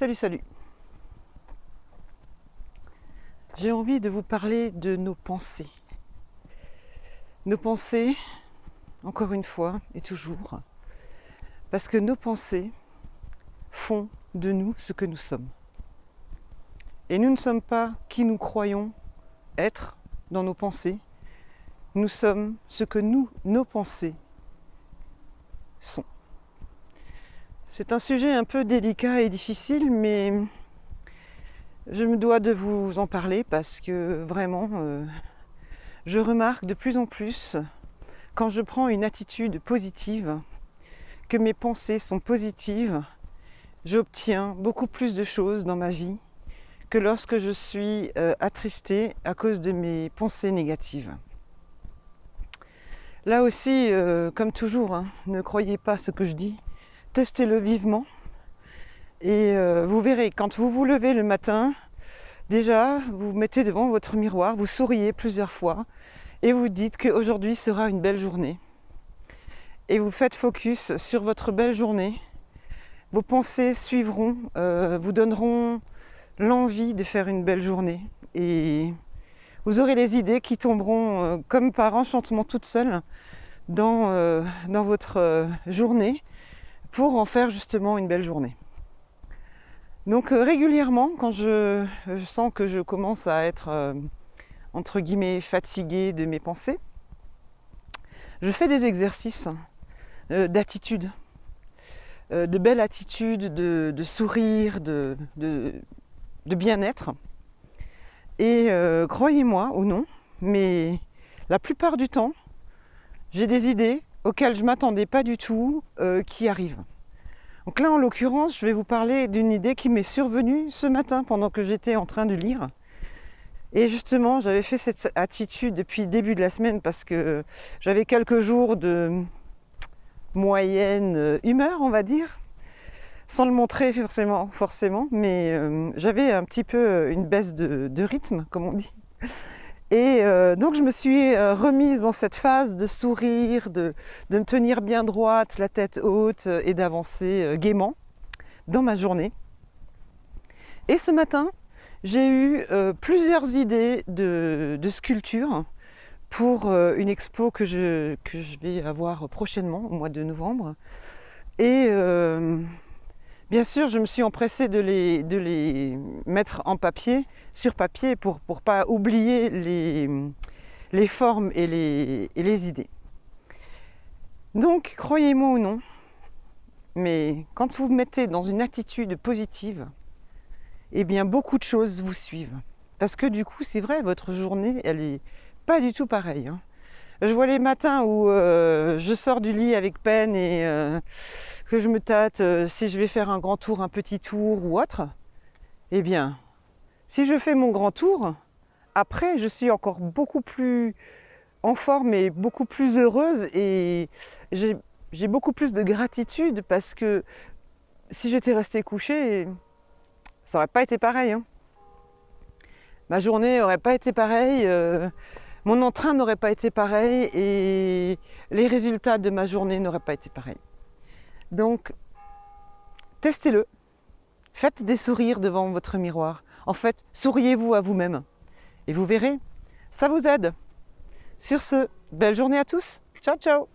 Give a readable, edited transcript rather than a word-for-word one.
Salut, salut. J'ai envie de vous parler de nos pensées. Nos pensées, encore une fois et toujours, parce que nos pensées font de nous ce que nous sommes. Et nous ne sommes pas qui nous croyons être dans nos pensées, nous sommes ce que nos pensées sont. C'est un sujet un peu délicat et difficile, mais je me dois de vous en parler parce que vraiment, je remarque de plus en plus, quand je prends une attitude positive, que mes pensées sont positives, j'obtiens beaucoup plus de choses dans ma vie que lorsque je suis attristée à cause de mes pensées négatives. Là aussi, comme toujours, ne croyez pas ce que je dis, testez-le vivement et vous verrez, quand vous vous levez le matin, déjà vous vous mettez devant votre miroir, vous souriez plusieurs fois et vous dites qu'aujourd'hui sera une belle journée. Et vous faites focus sur votre belle journée. Vos pensées suivront, vous donneront l'envie de faire une belle journée. Et vous aurez les idées qui tomberont comme par enchantement toutes seules dans votre journée pour en faire justement une belle journée. Donc régulièrement, quand je sens que je commence à être entre guillemets fatiguée de mes pensées, je fais des exercices d'attitude, de belle attitude, de sourire, de bien-être. Et croyez-moi ou non, mais la plupart du temps, j'ai des idées auxquelles je ne m'attendais pas du tout qui arrivent. Donc là, en l'occurrence, je vais vous parler d'une idée qui m'est survenue ce matin pendant que j'étais en train de lire. Et justement, j'avais fait cette attitude depuis le début de la semaine parce que j'avais quelques jours de moyenne humeur, on va dire, sans le montrer forcément, mais j'avais un petit peu une baisse de rythme, comme on dit. Et donc je me suis remise dans cette phase de sourire, de me tenir bien droite, la tête haute et d'avancer gaiement dans ma journée. Et ce matin, j'ai eu plusieurs idées de sculpture pour une expo que je vais avoir prochainement, au mois de novembre. Et bien sûr, je me suis empressée de les mettre en papier, sur papier, pour ne pas oublier les formes et les idées. Donc, croyez-moi ou non, mais quand vous vous mettez dans une attitude positive, eh bien, beaucoup de choses vous suivent. Parce que du coup, c'est vrai, votre journée, elle est pas du tout pareille. Je vois les matins où je sors du lit avec peine et que je me tâte si je vais faire un grand tour, un petit tour ou autre. Eh bien, si je fais mon grand tour, après, je suis encore beaucoup plus en forme et beaucoup plus heureuse et j'ai beaucoup plus de gratitude parce que si j'étais restée couchée, ça n'aurait pas été pareil. Ma journée n'aurait pas été pareille. Mon entrain n'aurait pas été pareil et les résultats de ma journée n'auraient pas été pareils. Donc, testez-le. Faites des sourires devant votre miroir. En fait, souriez-vous à vous-même. Et vous verrez, ça vous aide. Sur ce, belle journée à tous. Ciao, ciao.